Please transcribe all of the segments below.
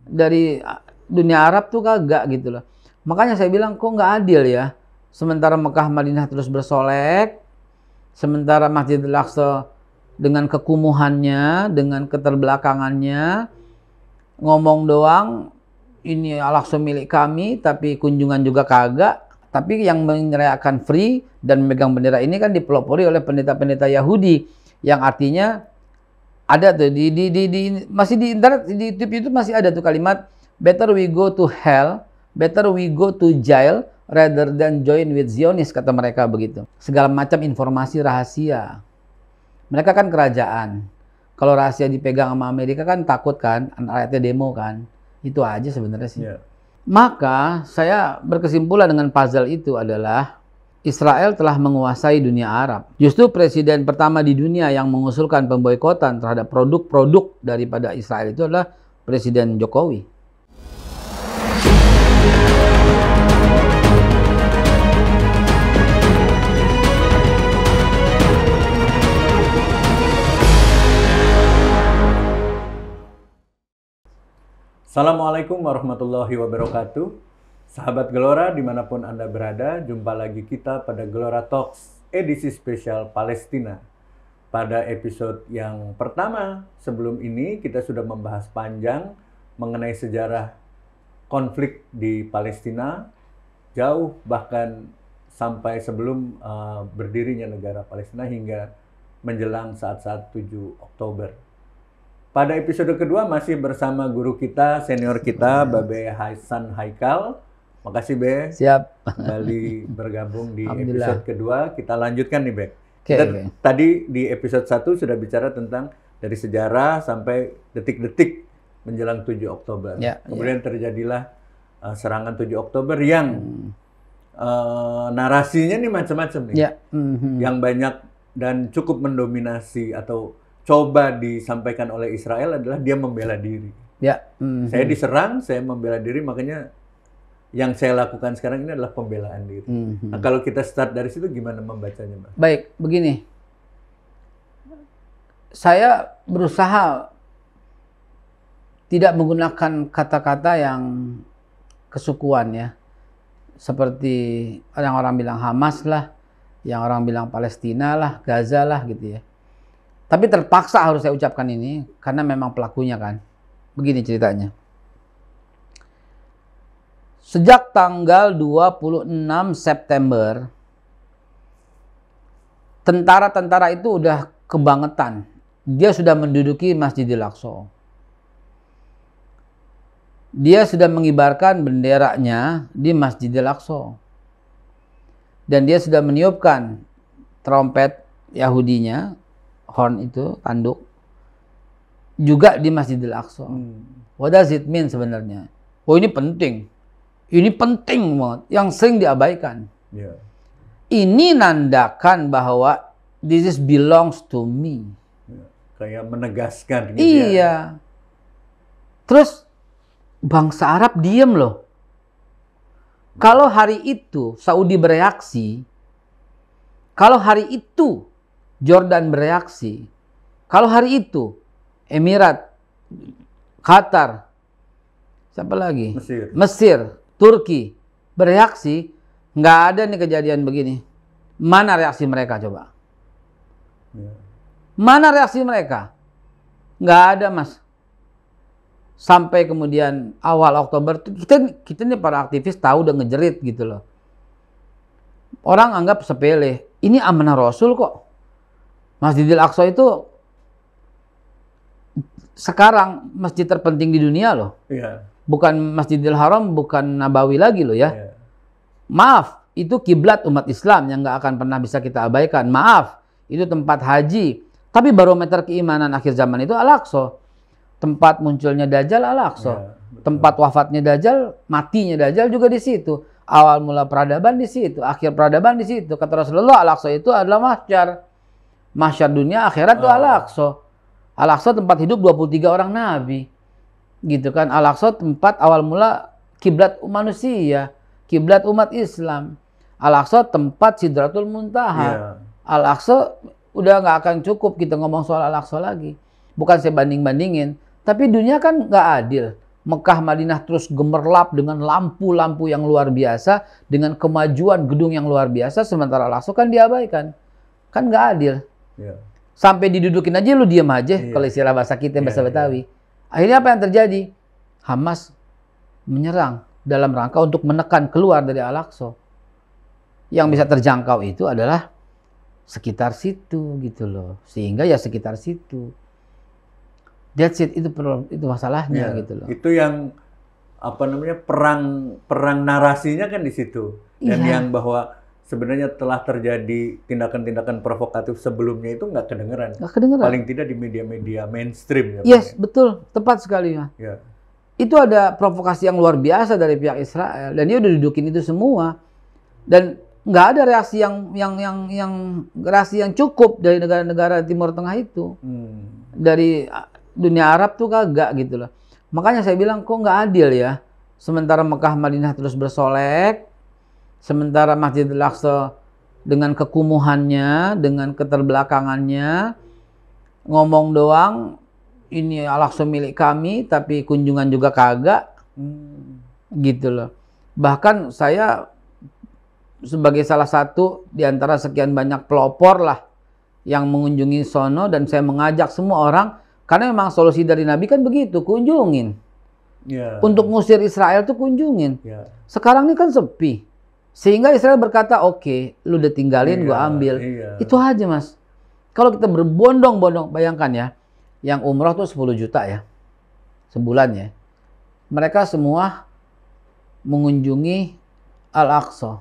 dari dunia Arab tuh kagak gitu loh. Makanya saya bilang kok nggak adil ya. Sementara Mekah Madinah terus bersolek, sementara Masjidil Aqsa dengan kekumuhannya, dengan keterbelakangannya, ngomong doang, ini Al-Aqsa milik kami, tapi kunjungan juga kagak. Tapi yang merayakan free dan memegang bendera ini kan dipelopori oleh pendeta-pendeta Yahudi, yang artinya ada tuh masih di internet, di YouTube masih ada tuh kalimat better we go to hell, better we go to jail rather than join with Zionis, kata mereka begitu. Segala macam informasi rahasia. Mereka kan kerajaan. Kalau rahasia dipegang sama Amerika kan takut kan, rakyatnya demo kan. Itu aja sebenarnya sih. Yeah. Maka saya berkesimpulan dengan puzzle itu adalah Israel telah menguasai dunia Arab. Justru presiden pertama di dunia yang mengusulkan pemboikotan terhadap produk-produk daripada Israel itu adalah Presiden Jokowi. Assalamualaikum warahmatullahi wabarakatuh. Sahabat Gelora dimanapun Anda berada, jumpa lagi kita pada Gelora Talks edisi spesial Palestina. Pada episode yang pertama sebelum ini kita sudah membahas panjang mengenai sejarah konflik di Palestina, jauh bahkan sampai sebelum berdirinya negara Palestina hingga menjelang saat-saat 7 Oktober. Pada episode kedua masih bersama guru kita, senior kita, Babe Hasan Haikal. Makasih, Be. Siap. Kembali bergabung di episode kedua. Kita lanjutkan nih, Be. Okay. Tadi di episode 1 sudah bicara tentang dari sejarah sampai detik-detik menjelang 7 Oktober. Kemudian terjadilah serangan 7 Oktober yang narasinya nih macam-macam nih. Yang banyak dan cukup mendominasi atau coba disampaikan oleh Israel adalah dia membela diri. Saya diserang, saya membela diri, makanya yang saya lakukan sekarang ini adalah pembelaan diri. Nah, kalau kita start dari situ gimana membacanya, Mas? Baik, begini. Saya berusaha tidak menggunakan kata-kata yang kesukuan ya. Seperti yang orang bilang Hamas lah, yang orang bilang Palestina lah, Gaza lah gitu ya. Tapi terpaksa harus saya ucapkan ini karena memang pelakunya kan. Begini ceritanya. Sejak tanggal 26 September, tentara-tentara itu udah kebangetan. Dia sudah menduduki Masjidil Aqsa. Dia sudah mengibarkan benderanya di Masjidil Aqsa. Dan dia sudah meniupkan trompet Yahudinya, horn itu, tanduk, juga di Masjidil Aqsa. What does it mean sebenarnya? Oh, ini penting. Ini penting banget, yang sering diabaikan. Ini nandakan bahwa this is belongs to me. Kayak menegaskan gitu. Iya. Terus bangsa Arab diem loh. Kalau hari itu Saudi bereaksi, kalau hari itu Jordan bereaksi, kalau hari itu Emirat, Qatar, siapa lagi? Mesir, Turki bereaksi, nggak ada nih kejadian begini. Mana reaksi mereka coba? Mana reaksi mereka? Nggak ada, Mas. Sampai kemudian awal Oktober, kita nih para aktivis tahu udah ngejerit gitu loh. Orang anggap sepele. Ini amanah Rasul kok. Masjidil Aqsa itu sekarang masjid terpenting di dunia loh. Bukan Masjidil Haram, bukan Nabawi lagi loh ya. Maaf, itu kiblat umat Islam yang nggak akan pernah bisa kita abaikan. Maaf, itu tempat haji. Tapi barometer keimanan akhir zaman itu Al-Aqsa. Tempat munculnya Dajjal Al-Aqsa. Tempat wafatnya Dajjal, matinya Dajjal juga di situ. Awal mula peradaban di situ, akhir peradaban di situ. Kata Rasulullah, Al-Aqsa itu adalah mahsyar. Mahsyar dunia akhirat itu Al-Aqsa. Al-Aqsa tempat hidup 23 orang nabi. Gitu kan. Al-Aqsa tempat awal mula kiblat manusia, kiblat umat Islam. Al-Aqsa tempat Sidratul Muntaha. Al-Aqsa udah nggak akan cukup kita ngomong soal Al-Aqsa lagi. Bukan saya banding-bandingin, tapi dunia kan nggak adil. Mekah Madinah terus gemerlap dengan lampu-lampu yang luar biasa, dengan kemajuan gedung yang luar biasa, sementara Al-Aqsa kan diabaikan. Kan nggak adil. Ya. Sampai didudukin aja lu diam aja, Iya. kalau istilah bahasa kita, bahasa Iya, Betawi. Akhirnya apa yang terjadi? Hamas menyerang dalam rangka untuk menekan keluar dari Al-Aqsa. Yang bisa terjangkau itu adalah sekitar situ gitu loh. Sehingga ya sekitar situ. That's it, itu masalahnya Ya, gitu loh. itu yang apa namanya perang narasinya kan di situ. Dan Iya. yang bahwa sebenarnya telah terjadi tindakan-tindakan provokatif sebelumnya itu nggak kedengeran. Nggak kedengeran. Paling tidak di media-media mainstream ya. Yes, betul, tepat sekali ya. Ya. Itu ada provokasi yang luar biasa dari pihak Israel dan dia udah dudukin itu semua. Dan nggak ada reaksi reaksi yang cukup dari negara-negara Timur Tengah itu. Dari dunia Arab tuh kagak gitu loh. Makanya saya bilang kok nggak adil ya. Sementara Mekah Madinah terus bersolek, sementara Masjidil Aqsa dengan kekumuhannya, dengan keterbelakangannya, ngomong doang, ini Al-Aqsa milik kami, tapi kunjungan juga kagak, gitu loh. Bahkan saya sebagai salah satu di antara sekian banyak pelopor lah yang mengunjungi sono, dan saya mengajak semua orang. Karena memang solusi dari Nabi kan begitu, kunjungin. Ya. Untuk ngusir Israel tuh kunjungin. Ya. Sekarang ini kan sepi. Sehingga Israel berkata, oke, lu udah tinggalin, gua ambil. Iya. Itu aja, Mas. Kalau kita berbondong-bondong, bayangkan ya, yang umroh tuh 10 juta ya, sebulan ya. Mereka semua mengunjungi Al-Aqsa.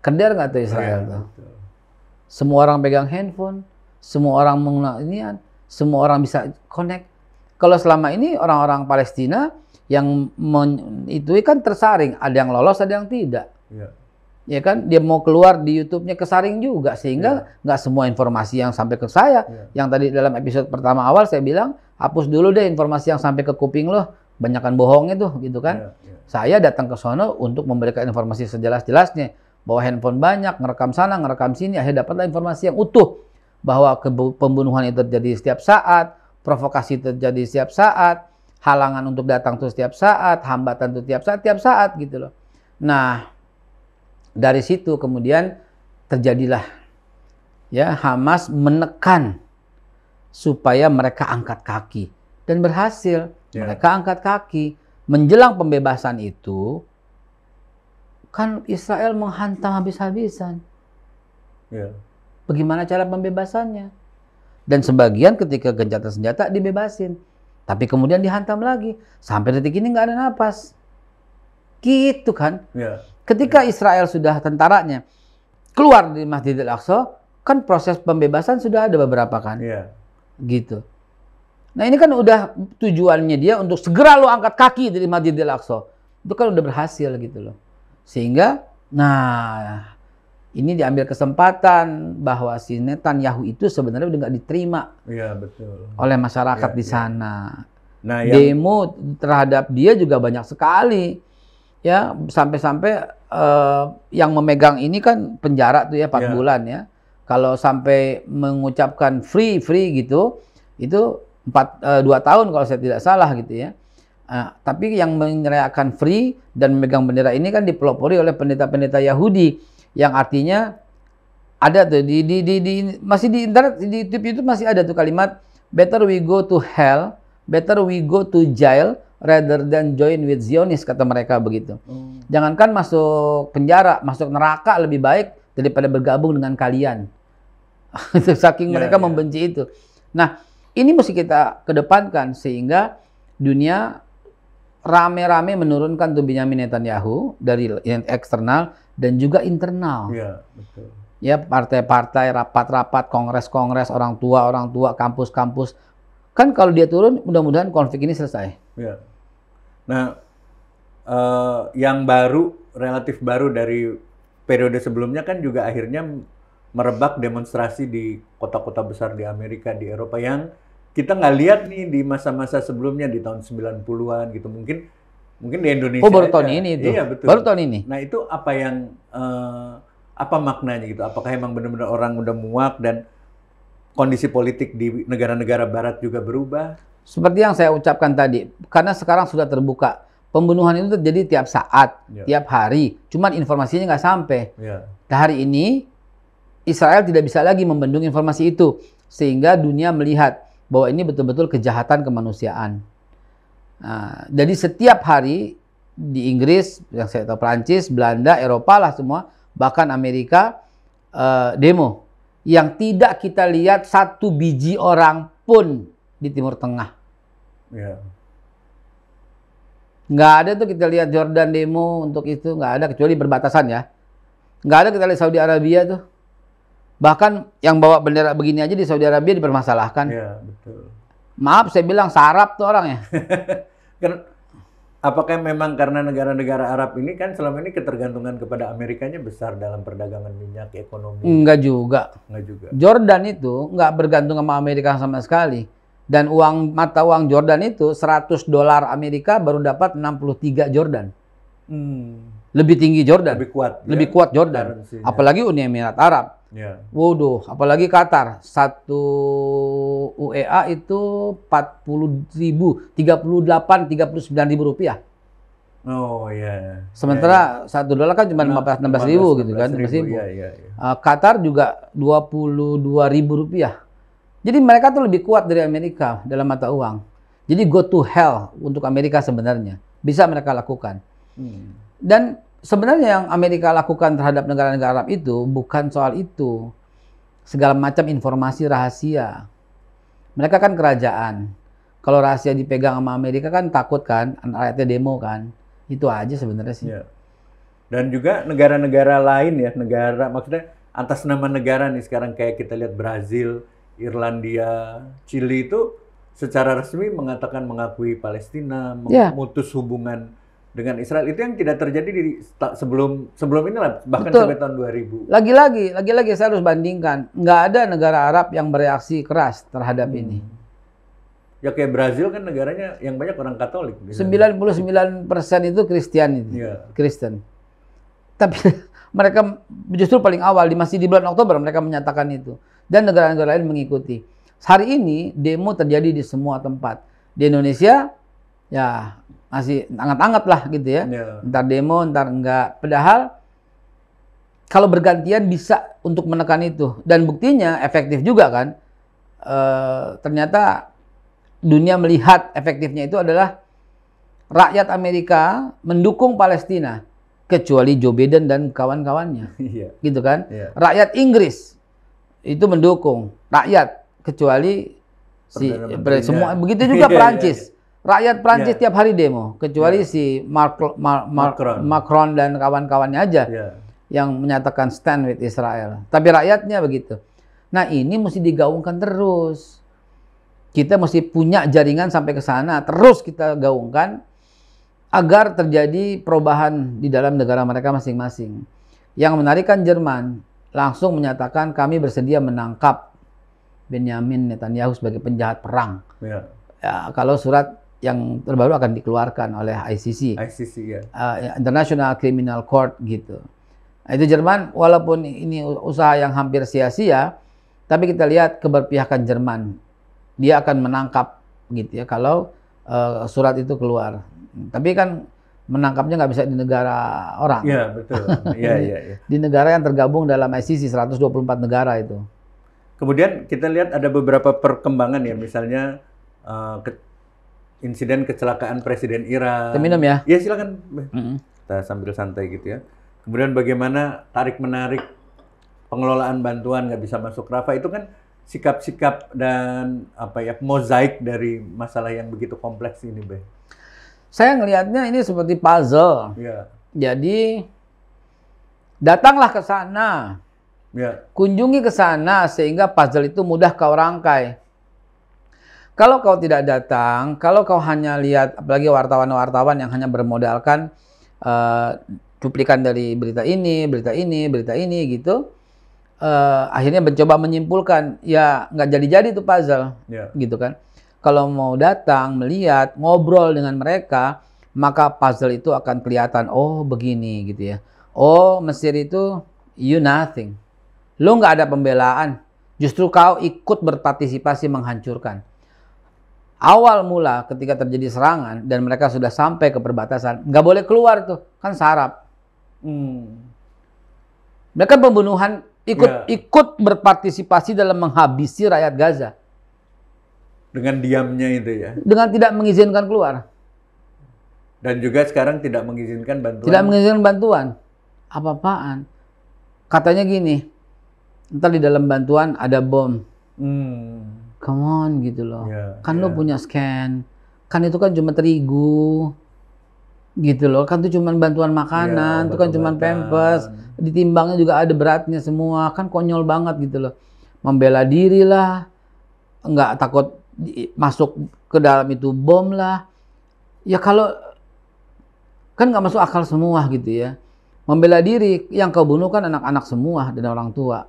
Keder nggak tuh Israel Ya, tuh? betul. Semua orang pegang handphone, semua orang menggunakan inian. Semua orang bisa connect. Kalau selama ini orang-orang Palestina yang itu kan tersaring, ada yang lolos, ada yang tidak. Ya. Ya kan, dia mau keluar di YouTube-nya kesaring juga, sehingga nggak semua informasi yang sampai ke saya. Yang tadi dalam episode pertama awal saya bilang, hapus dulu deh informasi yang sampai ke kuping lo, banyakan bohongnya tuh, gitu kan. Saya datang ke sono untuk memberikan informasi sejelas-jelasnya, bahwa handphone banyak, ngerekam sana, ngerekam sini, akhirnya dapatlah informasi yang utuh. Bahwa pembunuhan itu terjadi setiap saat, provokasi terjadi setiap saat, halangan untuk datang itu setiap saat, hambatan itu tiap saat gitu loh. Nah, dari situ kemudian terjadilah ya Hamas menekan supaya mereka angkat kaki, dan berhasil. Mereka angkat kaki. Menjelang pembebasan itu kan Israel menghantam habis-habisan. Ya. Bagaimana cara pembebasannya? Dan sebagian ketika gencatan senjata dibebasin. Tapi kemudian dihantam lagi. Sampai detik ini nggak ada napas. Gitu kan? Ya. Ketika Israel sudah tentaranya keluar dari Masjidil Aqsa, kan proses pembebasan sudah ada beberapa kan? Ya. Gitu. Nah ini kan udah tujuannya dia untuk segera lo angkat kaki dari Masjidil Aqsa. Itu kan udah berhasil gitu loh. Sehingga, nah... ini diambil kesempatan bahwa si Netanyahu itu sebenarnya udah nggak diterima oleh masyarakat di sana. Nah, demo terhadap dia juga banyak sekali, ya sampai-sampai yang memegang ini kan penjara tuh ya 4 bulan ya. Kalau sampai mengucapkan free gitu, itu 2 tahun kalau saya tidak salah gitu ya. Tapi yang meneriakan free dan memegang bendera ini kan dipelopori oleh pendeta-pendeta Yahudi. Yang artinya ada tuh masih di internet, di YouTube masih ada tuh kalimat better we go to hell, better we go to jail rather than join with Zionist, kata mereka begitu. Jangankan masuk penjara, masuk neraka lebih baik daripada bergabung dengan kalian. Saking mereka membenci itu. Nah, ini mesti kita kedepankan sehingga dunia rame-rame menurunkan tuh Benyamin Netanyahu dari eksternal dan juga internal. Iya, betul. Ya, partai-partai, rapat-rapat, kongres-kongres, orang tua, kampus-kampus. Kan kalau dia turun, mudah-mudahan konflik ini selesai. Iya. Nah, yang baru, relatif baru dari periode sebelumnya kan juga akhirnya merebak demonstrasi di kota-kota besar di Amerika, di Eropa yang kita nggak lihat nih di masa-masa sebelumnya di tahun 90-an gitu. Mungkin di Indonesia baru tahun ini itu. Iya, betul. Baru tahun ini. Nah, itu apa yang apa maknanya gitu? Apakah emang benar-benar orang udah muak dan kondisi politik di negara-negara barat juga berubah? Seperti yang saya ucapkan tadi, karena sekarang sudah terbuka. Pembunuhan itu terjadi tiap saat, tiap hari. Cuman informasinya nggak sampai. Hari ini, Israel tidak bisa lagi membendung informasi itu. Sehingga dunia melihat bahwa ini betul-betul kejahatan kemanusiaan. Nah, jadi setiap hari di Inggris, yang saya tahu Prancis, Belanda, Eropa lah semua, bahkan Amerika, demo. Yang tidak kita lihat satu biji orang pun di Timur Tengah. Nggak ada tuh kita lihat Jordan demo untuk itu, nggak ada, kecuali berbatasan ya. Nggak ada kita lihat Saudi Arabia tuh. Bahkan yang bawa bendera begini aja di Saudi Arabia dipermasalahkan. Iya, betul. Maaf, saya bilang sarap tuh orang ya. Apakah memang karena negara-negara Arab ini kan selama ini ketergantungan kepada Amerikanya besar dalam perdagangan minyak, ekonomi? Enggak juga. Enggak juga. Jordan itu nggak bergantung sama Amerika sama sekali. Dan mata uang Jordan itu $100 Amerika baru dapat 63 Jordan. Lebih tinggi Jordan. Lebih kuat Jordan. Apalagi Uni Emirat Arab. Waduh, apalagi Qatar. 1 UEA itu 40.000, 39.000 rupiah. Oh iya. Sementara $1 kan cuma 15.000 gitu kan. 15.000. Qatar juga 22.000 rupiah. Jadi mereka tuh lebih kuat dari Amerika dalam mata uang. Jadi go to hell untuk Amerika sebenarnya. Bisa mereka lakukan. Dan sebenarnya yang Amerika lakukan terhadap negara-negara Arab itu bukan soal itu. Segala macam informasi rahasia. Mereka kan kerajaan. Kalau rahasia dipegang sama Amerika kan takut kan, rakyatnya demo kan. Itu aja sebenarnya sih. Dan juga negara-negara lain ya, maksudnya atas nama negara nih sekarang kayak kita lihat Brazil, Irlandia, Chili itu secara resmi mengatakan mengakui Palestina, memutus hubungan dengan Israel. Itu yang tidak terjadi sebelum inilah, bahkan sampai tahun 2000. Lagi-lagi saya harus bandingkan. Nggak ada negara Arab yang bereaksi keras terhadap ini. Ya kayak Brazil kan negaranya yang banyak orang Katolik. 99% itu Kristen. Tapi mereka justru paling awal, masih di bulan Oktober mereka menyatakan itu. Dan negara-negara lain mengikuti. Hari ini demo terjadi di semua tempat. Di Indonesia, ya masih hangat-hangat lah gitu ya. Ntar demo, ntar enggak. Padahal kalau bergantian bisa untuk menekan itu. Dan buktinya efektif juga kan. Ternyata dunia melihat efektifnya itu adalah rakyat Amerika mendukung Palestina. Kecuali Joe Biden dan kawan-kawannya. Gitu kan. Rakyat Inggris itu mendukung. Rakyat. Kecuali semua. Begitu juga Perancis. Rakyat Prancis tiap hari demo, kecuali si Macron dan kawan-kawannya aja yang menyatakan stand with Israel. Tapi rakyatnya begitu. Nah ini mesti digaungkan terus. Kita mesti punya jaringan sampai ke sana, terus kita gaungkan agar terjadi perubahan di dalam negara mereka masing-masing. Yang menarik kan Jerman langsung menyatakan kami bersedia menangkap Benyamin Netanyahu sebagai penjahat perang. Ya, kalau surat yang terbaru akan dikeluarkan oleh ICC, International Criminal Court gitu. Nah, itu Jerman, walaupun ini usaha yang hampir sia-sia, tapi kita lihat keberpihakan Jerman, dia akan menangkap gitu ya kalau surat itu keluar. Tapi kan menangkapnya nggak bisa di negara orang. Iya betul. Di negara yang tergabung dalam ICC 124 negara itu. Kemudian kita lihat ada beberapa perkembangan ya, misalnya insiden kecelakaan Presiden Iran. Kita minum ya? Iya silakan. Kita sambil santai gitu ya. Kemudian bagaimana tarik-menarik pengelolaan bantuan nggak bisa masuk Rafah, itu kan sikap-sikap dan mozaik dari masalah yang begitu kompleks ini, Be. Saya ngelihatnya ini seperti puzzle. Jadi datanglah ke sana. Kunjungi ke sana sehingga puzzle itu mudah kau rangkai. Kalau kau tidak datang, kalau kau hanya lihat, apalagi wartawan-wartawan yang hanya bermodalkan cuplikan dari berita ini gitu, akhirnya mencoba menyimpulkan, ya nggak jadi-jadi tuh puzzle, gitu kan. Kalau mau datang, melihat, ngobrol dengan mereka, maka puzzle itu akan kelihatan, oh begini gitu ya. Oh Mesir itu you nothing. Lo nggak ada pembelaan, justru kau ikut berpartisipasi menghancurkan. awal mula ketika terjadi serangan dan mereka sudah sampai ke perbatasan, nggak boleh keluar tuh, kan sarap. Mereka pembunuhan ikut berpartisipasi dalam menghabisi rakyat Gaza. Dengan diamnya itu ya. Dengan tidak mengizinkan keluar. Dan juga sekarang tidak mengizinkan bantuan. Tidak mengizinkan bantuan. Apa-apaan? Katanya gini, ntar di dalam bantuan ada bom. Come on gitu loh. Kan lo punya scan. Kan itu kan cuma terigu. Gitu loh. Kan itu cuma bantuan makanan. Itu kan cuma pampers. Ditimbangnya juga ada beratnya semua. Kan konyol banget gitu loh. Membela diri lah. Nggak takut masuk ke dalam itu bom lah. Ya kalau kan nggak masuk akal semua gitu ya. Membela diri, yang kau bunuh kan anak-anak semua dan orang tua.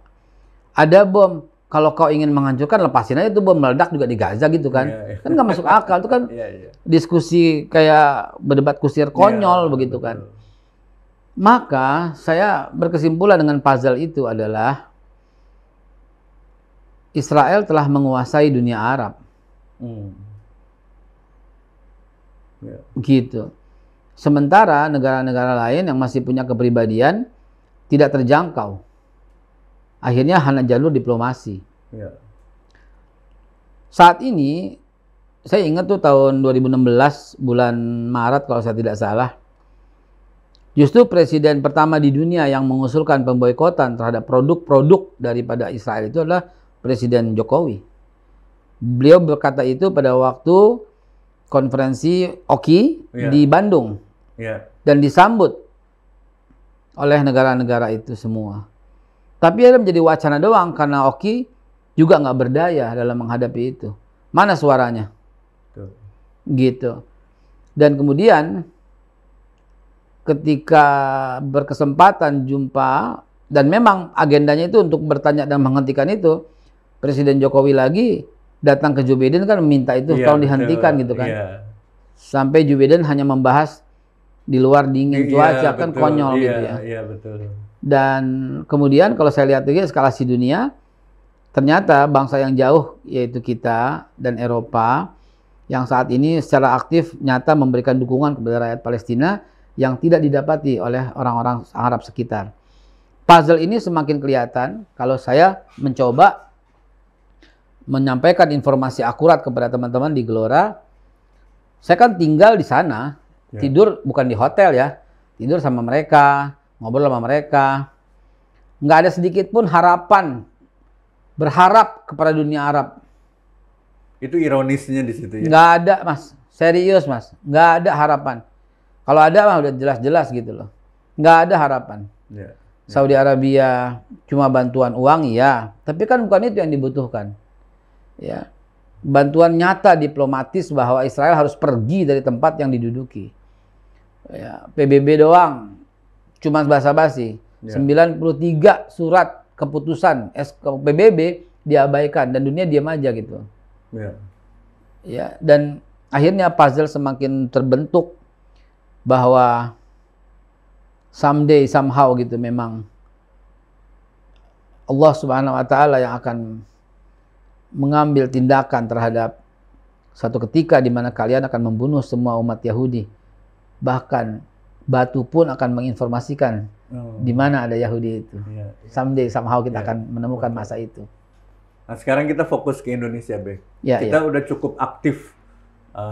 Ada bom, kalau kau ingin menghancurkan lepasin aja itu bom, meledak juga di Gaza gitu kan. Kan nggak masuk akal, itu kan diskusi kayak berdebat kusir konyol begitu kan. Maka saya berkesimpulan dengan puzzle itu adalah Israel telah menguasai dunia Arab. Gitu. Sementara negara-negara lain yang masih punya kepribadian tidak terjangkau. Akhirnya hanya jalur diplomasi. Saat ini, saya ingat tuh tahun 2016 bulan Maret kalau saya tidak salah. Justru presiden pertama di dunia yang mengusulkan pemboikotan terhadap produk-produk daripada Israel itu adalah Presiden Jokowi. Beliau berkata itu pada waktu konferensi OKI di Bandung. Dan disambut oleh negara-negara itu semua. Tapi ada menjadi wacana doang karena OKI juga nggak berdaya dalam menghadapi itu. Mana suaranya? Gitu. Dan kemudian ketika berkesempatan jumpa, dan memang agendanya itu untuk bertanya dan menghentikan itu, Presiden Jokowi lagi datang ke Joe Biden kan meminta itu tolong dihentikan gitu kan. Sampai Joe Biden hanya membahas di luar dingin cuaca, kan konyol gitu ya. Dan kemudian kalau saya lihat lagi eskalasi dunia, ternyata bangsa yang jauh yaitu kita dan Eropa yang saat ini secara aktif nyata memberikan dukungan kepada rakyat Palestina yang tidak didapati oleh orang-orang Arab sekitar. Puzzle ini semakin kelihatan kalau saya mencoba menyampaikan informasi akurat kepada teman-teman di Gelora. Saya kan tinggal di sana, tidur bukan di hotel ya, tidur sama mereka, ngobrol sama mereka. Nggak ada sedikit pun harapan, berharap kepada dunia Arab. Itu ironisnya di situ ya? Nggak ada mas, serius mas, nggak ada harapan. Kalau ada mah udah jelas-jelas gitu loh. Nggak ada harapan. Saudi Arabia cuma bantuan uang ya, tapi kan bukan itu yang dibutuhkan. Ya, bantuan nyata diplomatis bahwa Israel harus pergi dari tempat yang diduduki. Ya, PBB doang, cuma basa-basi. 93 surat keputusan PBB diabaikan dan dunia diam aja gitu. Ya, dan akhirnya puzzle semakin terbentuk bahwa someday somehow gitu memang Allah Subhanahu wa taala yang akan mengambil tindakan terhadap satu ketika di mana kalian akan membunuh semua umat Yahudi. Bahkan batu pun akan menginformasikan di mana ada Yahudi itu. Someday somehow kita akan menemukan masa itu. Nah, sekarang kita fokus ke Indonesia, Be. Kita udah cukup aktif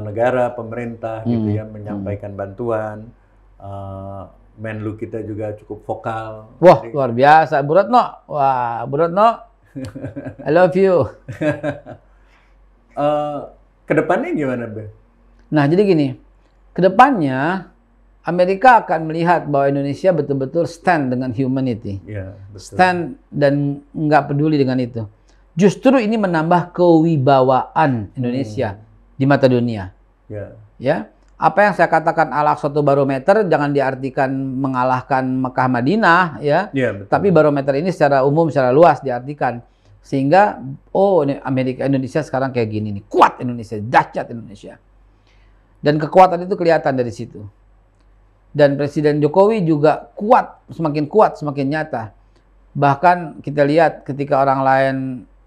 negara, pemerintah gitu ya menyampaikan bantuan. Menlu kita juga cukup vokal. Wah, luar biasa, Bu Retno. Wah, Bu Retno. I love you. Kedepannya gimana, Be? Nah, jadi gini. Kedepannya Amerika akan melihat bahwa Indonesia betul-betul stand dengan humanity. Stand dan nggak peduli dengan itu. Justru ini menambah kewibawaan Indonesia di mata dunia. Ya. Apa yang saya katakan Al-Aqsa barometer jangan diartikan mengalahkan Mekah Madinah ya. Tapi barometer ini secara umum secara luas diartikan sehingga Amerika Indonesia sekarang kayak gini nih. Kuat Indonesia, dahsyat Indonesia. Dan kekuatan itu kelihatan dari situ. Dan Presiden Jokowi juga kuat, semakin nyata. Bahkan kita lihat ketika orang lain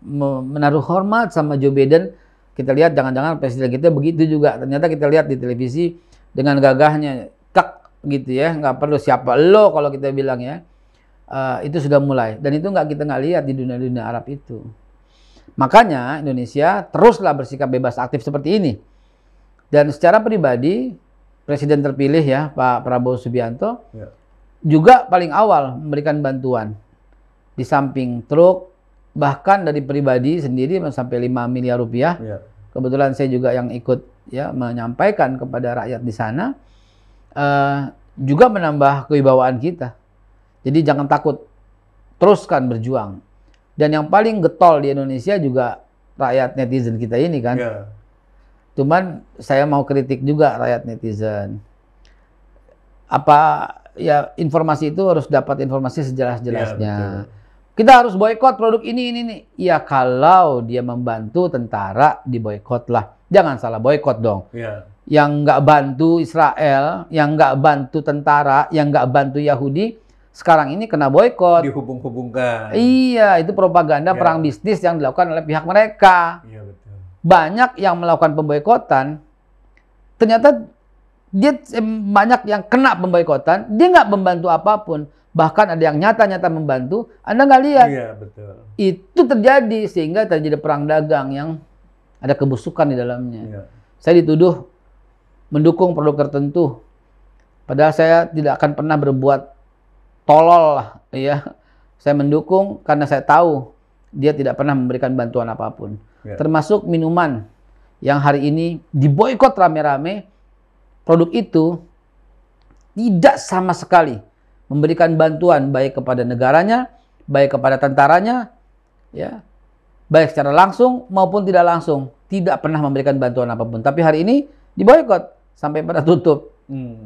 menaruh hormat sama Joe Biden, kita lihat jangan-jangan presiden kita begitu juga. Ternyata kita lihat di televisi dengan gagahnya, tak gitu ya, nggak perlu siapa lo kalau kita bilang ya. Itu sudah mulai. Dan itu kita nggak lihat di dunia Arab itu. Makanya Indonesia teruslah bersikap bebas aktif seperti ini. Dan secara pribadi, Presiden terpilih ya, Pak Prabowo Subianto, juga paling awal memberikan bantuan. Di samping truk, bahkan dari pribadi sendiri sampai 5 miliar rupiah. Kebetulan saya juga yang ikut ya menyampaikan kepada rakyat di sana, juga menambah kewibawaan kita. Jadi jangan takut, teruskan berjuang. Dan yang paling getol di Indonesia juga rakyat netizen kita ini kan. Cuman saya mau kritik juga rakyat netizen. Apa ya, informasi itu harus dapat informasi sejelas-jelasnya. Kita harus boikot produk ini. Ya kalau dia membantu tentara, diboikot lah. Jangan salah boikot dong. Yang nggak bantu Israel, yang nggak bantu tentara, yang nggak bantu Yahudi, sekarang ini kena boikot. Dihubung-hubungkan. Iya, itu propaganda perang bisnis yang dilakukan oleh pihak mereka. Iya, betul. Banyak yang melakukan pemboikotan, ternyata dia banyak yang kena pemboikotan, dia nggak membantu apapun. Bahkan ada yang nyata-nyata membantu, Anda nggak lihat. Iya, betul. Itu terjadi, sehingga terjadi perang dagang yang ada kebusukan di dalamnya. Saya dituduh mendukung produk tertentu. Padahal saya tidak akan pernah berbuat tolol lah. Ya. Saya mendukung karena saya tahu dia tidak pernah memberikan bantuan apapun. Termasuk minuman yang hari ini diboikot rame-rame. Produk itu tidak sama sekali memberikan bantuan baik kepada negaranya, baik kepada tentaranya, ya, baik secara langsung maupun tidak langsung, tidak pernah memberikan bantuan apapun. Tapi hari ini diboikot sampai pada tutup.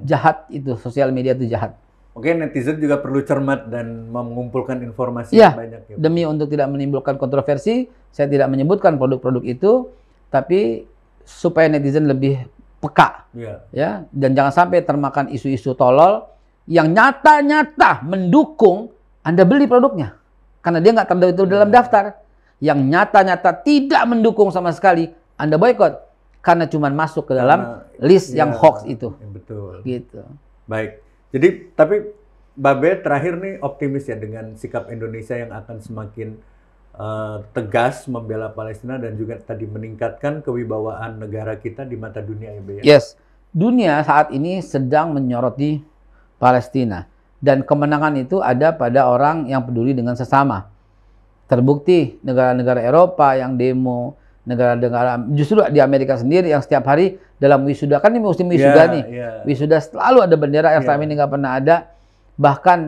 Jahat itu, sosial media itu jahat. Oke, netizen juga perlu cermat dan mengumpulkan informasi yang banyak. Ya, demi untuk tidak menimbulkan kontroversi, saya tidak menyebutkan produk-produk itu, tapi supaya netizen lebih peka, ya, dan jangan sampai termakan isu-isu tolol yang nyata-nyata mendukung Anda beli produknya, karena dia nggak terdaftar dalam daftar. Yang nyata-nyata tidak mendukung sama sekali, Anda boikot karena cuma masuk ke dalam list yang hoax itu. Betul. Gitu. Baik. Jadi, tapi Babe terakhir nih optimis ya dengan sikap Indonesia yang akan semakin tegas membela Palestina dan juga tadi meningkatkan kewibawaan negara kita di mata dunia ya, Be? Yes. Dunia saat ini sedang menyoroti Palestina. Dan kemenangan itu ada pada orang yang peduli dengan sesama. Terbukti negara-negara Eropa yang demo, negara-negara justru di Amerika sendiri yang setiap hari dalam wisuda, kan ini musim wisuda nih. Wisuda selalu ada bendera, yang selama ini nggak pernah ada. Bahkan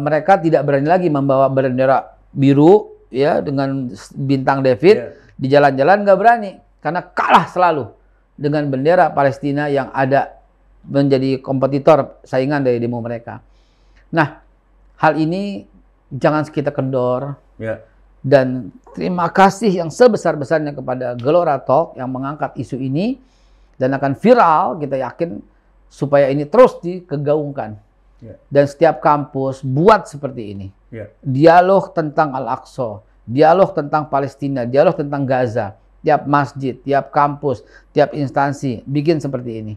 mereka tidak berani lagi membawa bendera biru ya dengan bintang David di jalan-jalan, nggak berani karena kalah selalu dengan bendera Palestina yang ada menjadi kompetitor saingan dari demo mereka. Nah, hal ini jangan kita kendor. Dan terima kasih yang sebesar-besarnya kepada Gelora Talk yang mengangkat isu ini dan akan viral, kita yakin, supaya ini terus dikegaungkan. Dan setiap kampus buat seperti ini. Dialog tentang Al-Aqsa, dialog tentang Palestina, dialog tentang Gaza. Tiap masjid, tiap kampus, tiap instansi bikin seperti ini.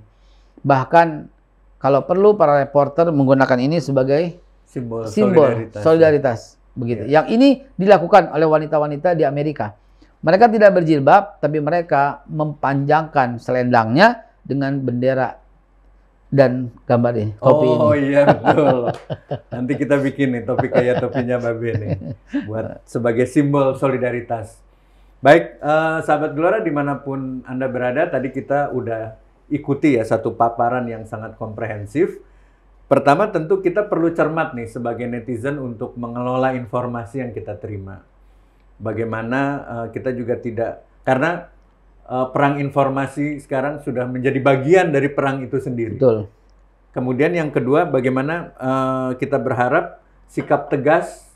Bahkan kalau perlu para reporter menggunakan ini sebagai simbol solidaritas. Begitu. Yang ini dilakukan oleh wanita-wanita di Amerika. Mereka tidak berjilbab, tapi mereka mempanjangkan selendangnya dengan bendera dan gambar ini, topi ini. Oh iya, betul. Nanti kita bikin nih topi kayak topinya Babe nih, buat sebagai simbol solidaritas. Baik, sahabat Gelora dimanapun Anda berada, tadi kita udah ikuti ya satu paparan yang sangat komprehensif. Pertama tentu kita perlu cermat nih sebagai netizen untuk mengelola informasi yang kita terima. Bagaimana kita juga tidak, karena perang informasi sekarang sudah menjadi bagian dari perang itu sendiri. Betul. Kemudian yang kedua, bagaimana kita berharap sikap tegas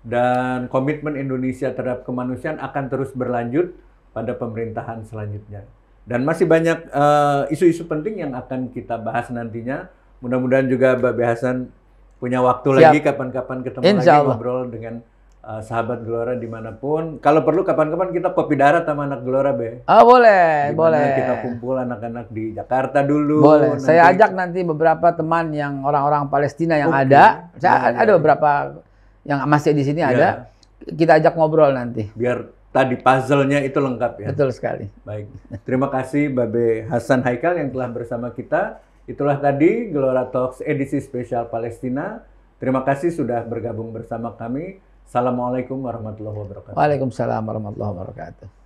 dan komitmen Indonesia terhadap kemanusiaan akan terus berlanjut pada pemerintahan selanjutnya. Dan masih banyak isu-isu penting yang akan kita bahas nantinya. Mudah-mudahan juga Babe Hasan punya waktu lagi kapan-kapan ketemu lagi ngobrol dengan sahabat Gelora dimanapun. Kalau perlu kapan-kapan kita kopi darat sama anak Gelora, Be. Oh, boleh, Dimana boleh. kita kumpul anak-anak di Jakarta dulu. Boleh. Nanti- Saya ajak nanti beberapa teman yang orang-orang Palestina yang Oke. ada. Ya, Ada beberapa yang masih di sini Ya. ada. Kita ajak ngobrol nanti. Biar tadi puzzle-nya itu lengkap ya. Betul sekali. Baik. Terima kasih Babe Hasan Haikal yang telah bersama kita. Itulah tadi Gelora Talks edisi spesial Palestina. Terima kasih sudah bergabung bersama kami. Assalamualaikum warahmatullahi wabarakatuh. Waalaikumsalam warahmatullahi wabarakatuh.